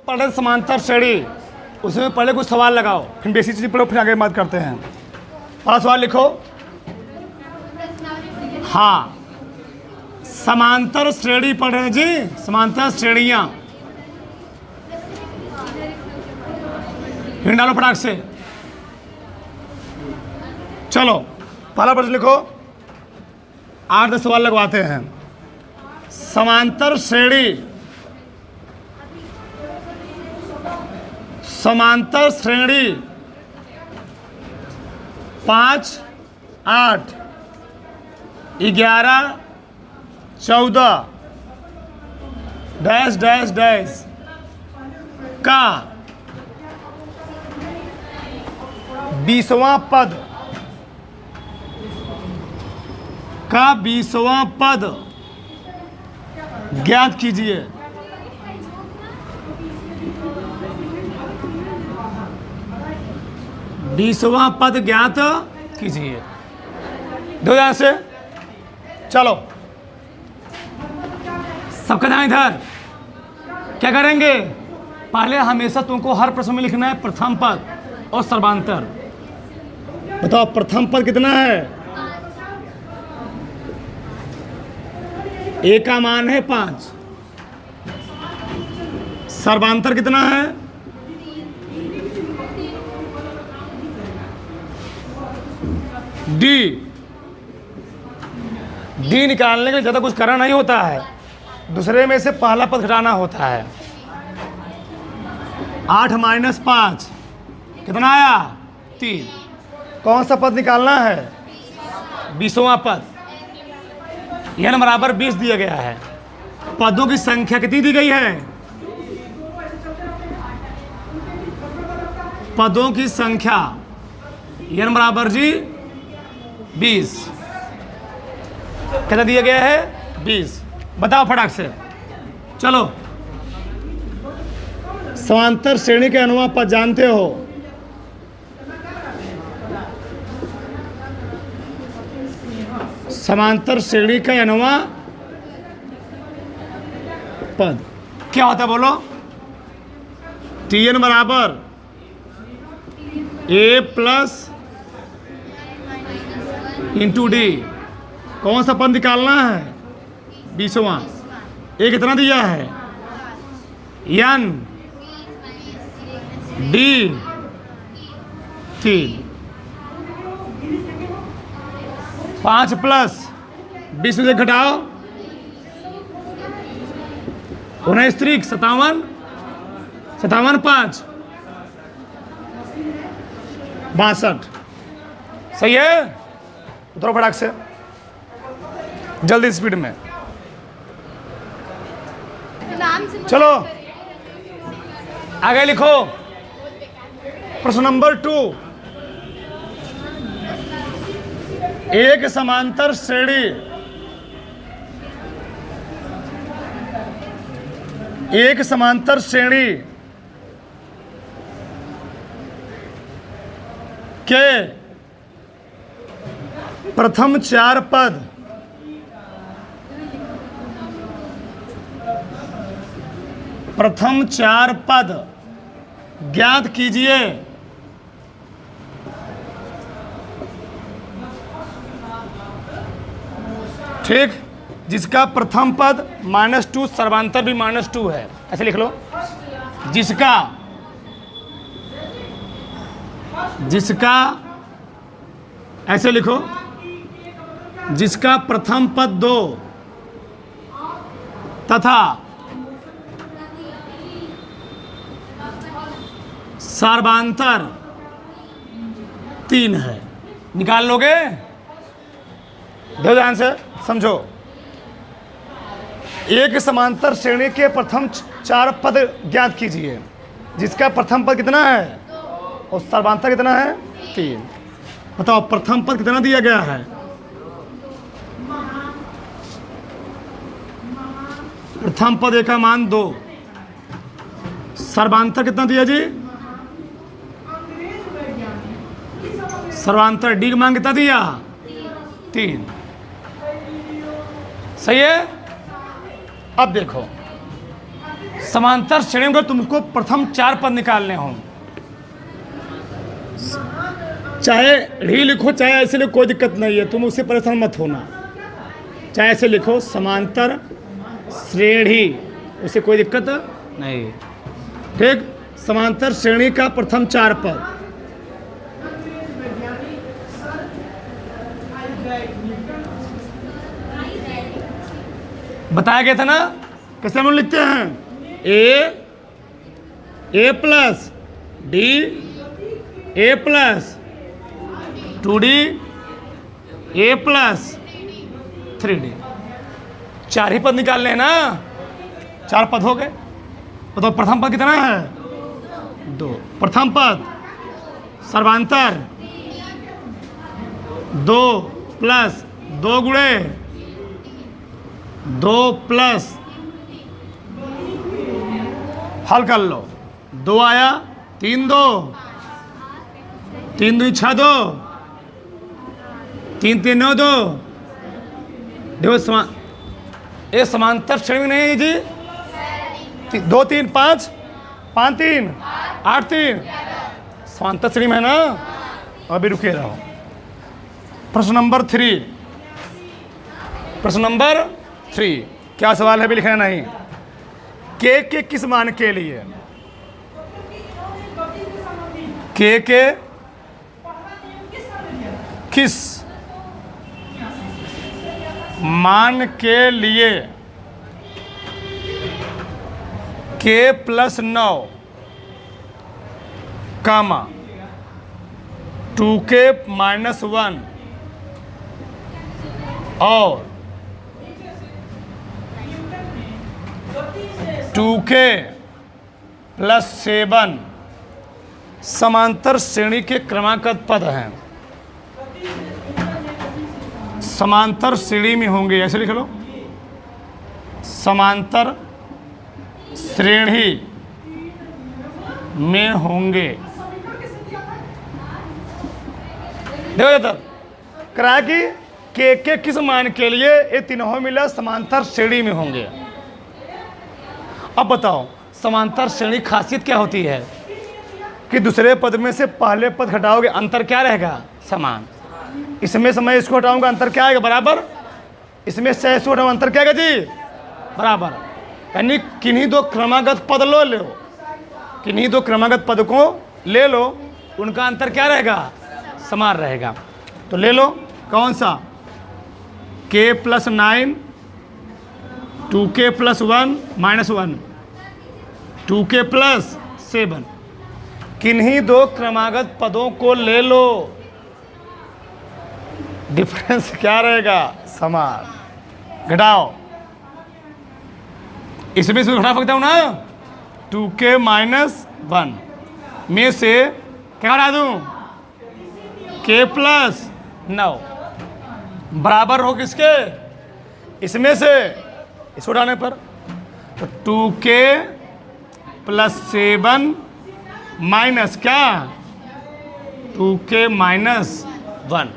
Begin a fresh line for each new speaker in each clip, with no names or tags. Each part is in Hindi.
पढ़ रहे समांतर श्रेणी, उसमें पहले कुछ सवाल लगाओ, फिर बेसिक चीज़ पढ़ो, फिर आगे बात करते हैं। पहला सवाल लिखो। हाँ, समांतर श्रेणी पढ़ रहे हैं जी, समांतर श्रेणियाँ। फिर डालो फटाक से। चलो पहला प्रश्न लिखो, 8-10 सवाल लगवाते हैं। समांतर श्रेणी, समांतर श्रेणी 5, 8, 11, 14 डैश डैश डैश का 20वां पद, का 20वां पद ज्ञात कीजिए। बीसवां पद ज्ञात कीजिए। दो ध्यान से, चलो सबका ध्यान इधर। क्या करेंगे, पहले हमेशा तुमको हर प्रश्न में लिखना है प्रथम पद और सर्वांतर। बताओ प्रथम पद कितना है, ए का मान है 5, सर्वांतर कितना है, डी। डी निकालने के लिए ज़्यादा कुछ करना नहीं होता है, दूसरे में से पहला पद घटाना होता है। 8 - 5 कितना आया, 3। कौन सा पद निकालना है, 20वां पद। n बराबर 20 दिया गया है। पदों की संख्या कितनी दी गई है, पदों की संख्या n बराबर जी 20। कितना दिया गया है, 20। बताओ फटाक से। चलो समांतर श्रेणी के अनुमान पद जानते हो, समांतर श्रेणी का अनुमान पद क्या होता है, बोलो। Tn बराबर A प्लस इंटू डी। कौन सा पद निकालना है, 20वां। ए कितना दिया है, n, डी 3। 5 प्लस 20 में से घटाओ, 19 3 57, 57 5 62। सही है, उतरो फटाक से, जल्दी स्पीड में। चलो आगे लिखो, प्रश्न नंबर 2। एक समांतर श्रेणी, एक समांतर श्रेणी के प्रथम 4 पद ज्ञात कीजिए। ठीक, जिसका प्रथम पद -2, सर्वांतर भी -2 है, ऐसे लिख लो। जिसका ऐसे लिखो, जिसका प्रथम पद 2 तथा सर्वांतर 3 है। निकाल लोगे, ध्यान से समझो। एक समांतर श्रेणी के प्रथम 4 पद ज्ञात कीजिए, जिसका प्रथम पद कितना है और सर्वांतर कितना है, 3। बताओ प्रथम पद कितना दिया गया है, प्रथम पद ए का मान 2, सर्वांतर कितना दिया जी, सर्वांतर डी का मान कितना दिया, 3। सही है। अब देखो समांतर श्रेणी में तुमको प्रथम 4 पद निकालने हों, चाहे ढी लिखो चाहे ऐसे लिखो, कोई दिक्कत नहीं है, तुम उससे परेशान मत होना। चाहे ऐसे लिखो समांतर श्रेणी, उससे कोई दिक्कत नहीं। ठीक, समांतर श्रेणी का प्रथम 4 पद। बताया गया था ना कैसे हम लोग लिखते हैं, ए प्लस डी, ए प्लस 2D, ए प्लस 3D। 4 ही पद निकालने हैं ना, 4 पद हो गए। तो प्रथम पद कितना है, 2। प्रथम पद सर्वांतर 2 प्लस 2 गुणे 2 प्लस, हल कर लो, 2 आया, 3 2, 3 2 6 2, 3 3 9 2। देखो ये समांतर श्रेणी में नहीं है जी, 2 3 5 5 3 8 3 समांतर श्रेणी में है ना। अभी रुके रहो। प्रश्न नंबर 3, प्रश्न नंबर 3 क्या सवाल है, अभी लिखना नहीं। के किस मान के लिए, के किस मान के लिए के प्लस 9 कामा 2k माइनस 1 और 2k प्लस 7 समांतर श्रेणी के क्रमागत पद हैं, समांतर श्रेणी में होंगे। ऐसे लिख लो, समांतर श्रेणी में होंगे। देखो इधर करा कि के किस मान के लिए ये तीनों मिला समांतर श्रेणी में होंगे। अब बताओ समांतर श्रेणी खासियत क्या होती है कि दूसरे पद में से पहले पद घटाओगे, अंतर क्या रहेगा, समान। इसमें से मैं इसको हटाऊंगा, अंतर क्या आएगा, बराबर। इसमें से इसको हटाऊंगा, अंतर क्या आएगा जी, बराबर। यानी किन्हीं 2 क्रमागत पद लो, किन्हीं 2 क्रमागत पद को ले लो, उनका अंतर क्या रहेगा, समान रहेगा। तो ले लो कौन सा, k plus 9 2k plus 1 minus 1 2k plus 7, किन्हीं 2 क्रमागत पदों को ले लो, डिफरेंस क्या रहेगा, समान। घटाओ, इसमें से घटा सकता हूं ना, 2k माइनस 1 में से क्या हटा दूं, k प्लस 9 बराबर हो किसके, इसमें से इसको उठाने पर, तो 2k प्लस 7 माइनस क्या, 2k माइनस 1।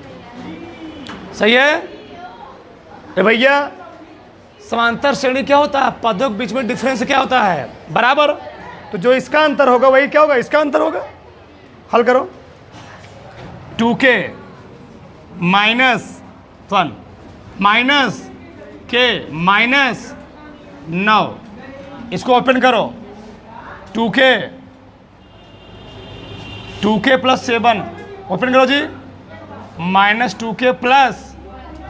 सही है। ए भैया समांतर श्रेणी क्या होता है, पदों के बीच में डिफरेंस क्या होता है, बराबर। तो जो इसका अंतर होगा वही क्या होगा, इसका अंतर होगा। हल करो, 2k minus 1 minus k minus 9, इसको ओपन करो, 2k प्लस 7 ओपन करो जी, माइनस 2k प्लस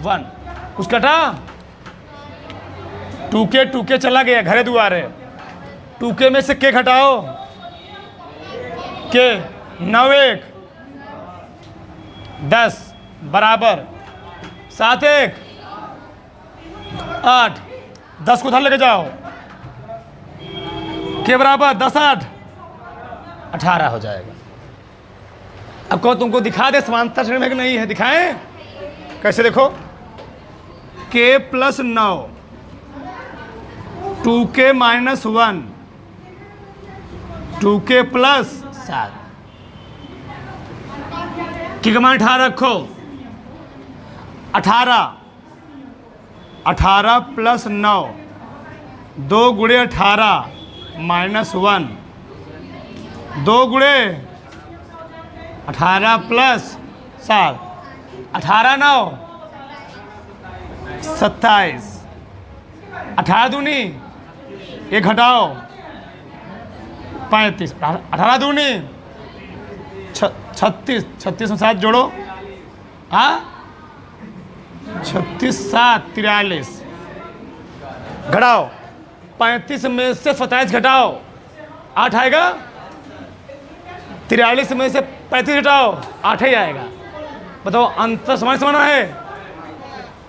1, कुछ कटा, 2k चला गया घरे दुआरे, 2k में से k घटाओ, k 9 1 10 बराबर 7 1 8, 10 को उधर लेके जाओ, के बराबर 10 8 18 हो जाएगा। अब कहो तुमको दिखा दे समांतर श्रेणी में कि नहीं है, दिखाएं कैसे, देखो k plus 9 2k minus 1 2k plus 7 की मान 18 रखो, 18 प्लस 9 2 गुणे 18 -1, 2 गुणे 18 प्लस 7, 18 9 27, 18 दूनी 1 घटाओ 35, 18 दूनी 36, 36 में 7 जोड़ो, हाँ 36 7 43, घटाओ 35 में से 27 घटाओ 8 आएगा, 43 में से 35 घटाओ 8 ही आएगा। बताओ अंतर समान समान है।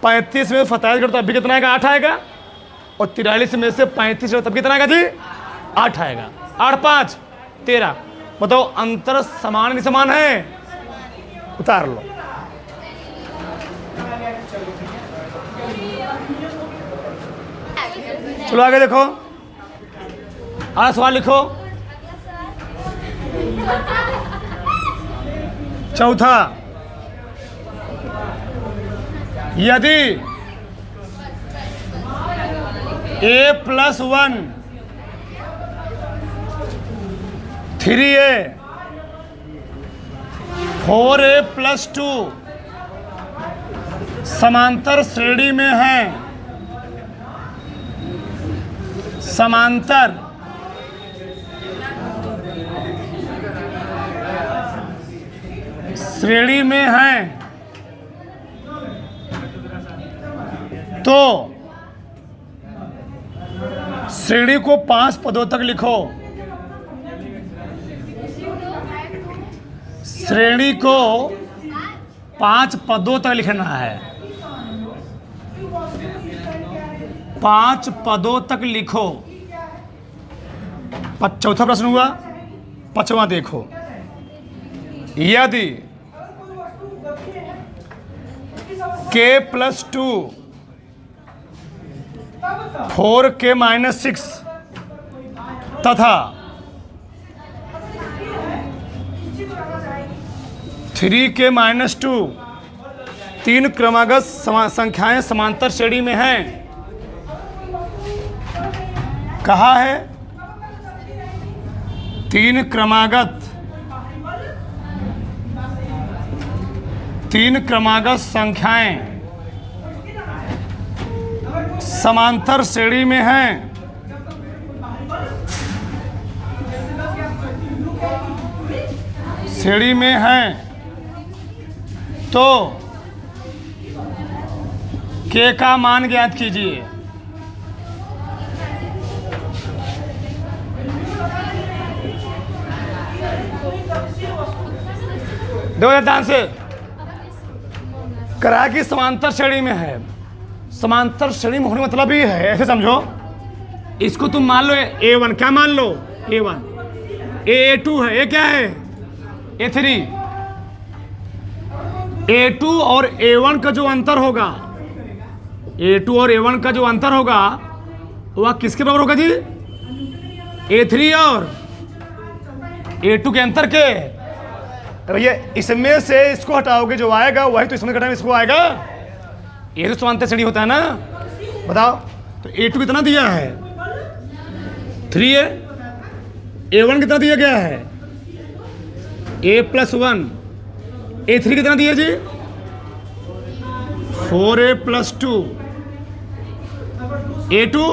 35 में 27 घटाओ तब भी कितना आएगा? 8 आएगा। और 43 में से 35 घटाओ तब कितना आएगा जी? 8 आएगा। 8 5 13। बताओ अंतर समान नहीं समान है? उतार लो। चलो आगे देखो, अगला सवाल लिखो। चौथा, यदि a+1 3a 4a+2 समांतर श्रेणी में है, समांतर श्रेणी में है, तो श्रेणी को 5 पदों तक लिखो। श्रेणी को 5 पदों तक लिखना है। 5 पदों तक लिखो। चौथा प्रश्न हुआ। 5वां देखो, यदि k+2 4k-6 तथा 3k-2 तीन क्रमागत संख्याएं समांतर श्रेणी में हैं। कहा है? तीन क्रमागत संख्याएं समांतर श्रेणी में हैं। श्रेणी में हैं, तो k का मान ज्ञात कीजिए। देखो ध्यान से, करा कि समांतर श्रेणी में है। समांतर श्रेणी में होने मतलब ये है, ऐसे समझो, इसको तुम मान लो a1, क्या मान लो? a1, a2 है, ये क्या है? a3। a2 और a1 का जो अंतर होगा, a2 और a1 का जो अंतर होगा वह किसके बराबर होगा जी? a3 और a2 के अंतर के। भैया इसमें से इसको हटाओगे, जो आएगा वही तो इसमें घटाएंगे, इसको आएगा। ये तो समांतर श्रेणी होता है ना। बताओ तो a2 कितना दिया है? 3 है। a1 कितना दिया गया है? a+1। a3 कितना दिया जी? 4a+2। a2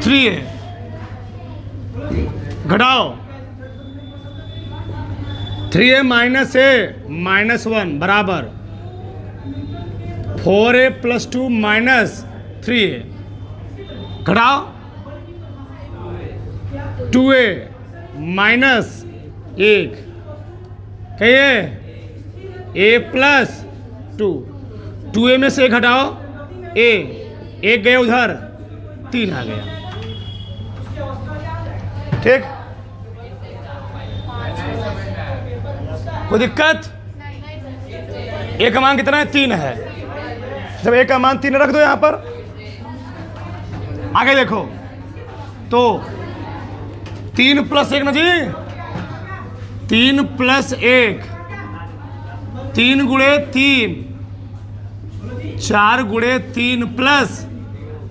3 है। घटाओ 3a - a-1 बराबर 4a+2 - 3a। घटाओ 2a - 1 कहिए a+2। 2a में से घटाओ a, 1 गया उधर, 3 आ गया। ठीक, कोई दिक्कत? a का मान कितना है? 3 है। जब a का मान 3 रख दो यहां पर। आगे देखो, तो 3 + 1 ना जी, 3 + 1, 3 गुणे 3, 4 गुणे 3 +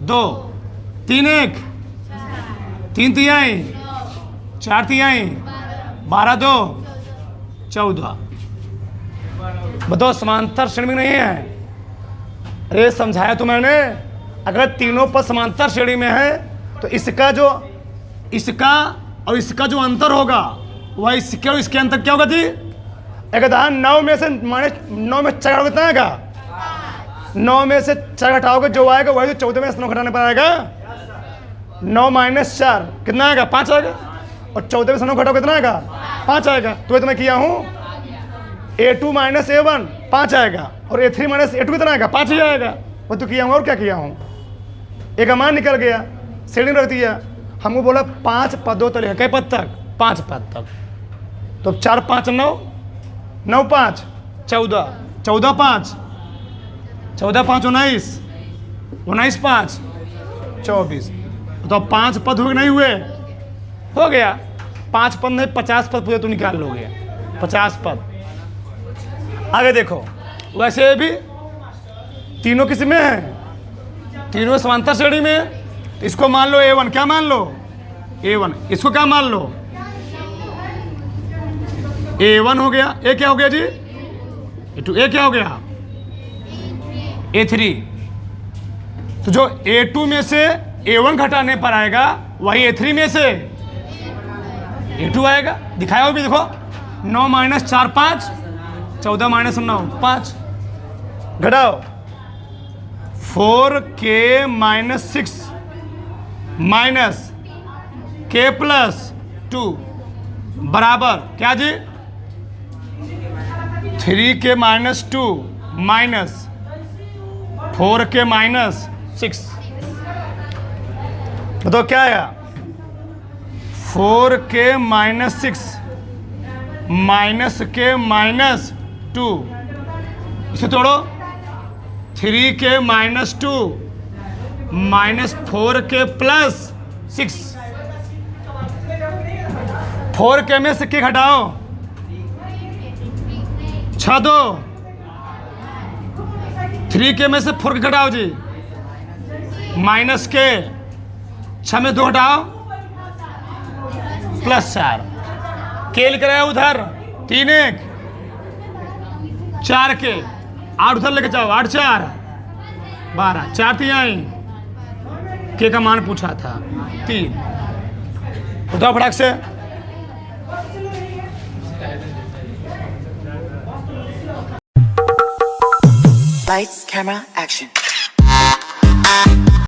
2, 3 1 3 तिहाई, 4 तिहाई, 12 2 14। बताओ समांतर श्रेणी में नहीं है। अरे समझाया तो मैंने, अगर तीनों पद समांतर श्रेणी में है तो इसका और इसका जो अंतर होगा वह इसके और इसके अंतर क्या होगा जी? एक उदाहरण, 9 में से -9 में 4 कितना आएगा? 9 में से 4 घटाओगे जो आएगा वही तो 14 में से 9 घटाने पर आएगा। 9 - 4 कितना आएगा? 5 आएगा। और 14 में से 9 घटाओगे कितना आएगा? 5 आएगा। तो मैं किया हूँ A2 - A1 5 आएगा, और A3 - A2 कितना आएगा? 5 ही आएगा। वो तो किया हूँ, और क्या किया हूँ? एक मान निकल गया, श्रेणी रख दिया। हमको बोला 5 पदों तक, कई पद तक? 5 पद तक। तो 4 5 9, 9 5 14, 14 5 14 5 19, 19 5 24। तो 5 पद हुए नहीं हुए? हो गया। 5 पद नहीं 50 पद पूरे तो निकाल लोगे, 50 पद। आगे देखो, वैसे भी तीनों किस में है? तीनों समांतर श्रेणी में। इसको मान लो A1, क्या मान लो? A1। इसको क्या मान लो? A1 हो गया। A क्या हो गया जी? A2। A क्या हो गया? A3। तो जो A2 में से A1 घटाने पर आएगा वही A3 में से A2 आएगा। दिखाया हो भी, देखो 9 - 4 5, 14 - 9 5। घटाओ 4K - 6 माइनस K + 2 बराबर क्या जी? 3K - 2 minus 4K - 6। बताओ क्या आया? 4K - 6 minus K - 2। इसे तोड़ो। 3K - 2 minus 4K + 6। 4K में से K घटाओ, 6 2। 3K में से 4K घटाओ जी, माइनस K। 6 में 2 घटाओ, +4। K लिख रहे हैं उधर 3 1 4K, 8 उधर लेके जाओ, 8 4 12, 4 तिहाई। K का मान पूछा था 3। उठाओ फटाक से।
Lights, camera, action.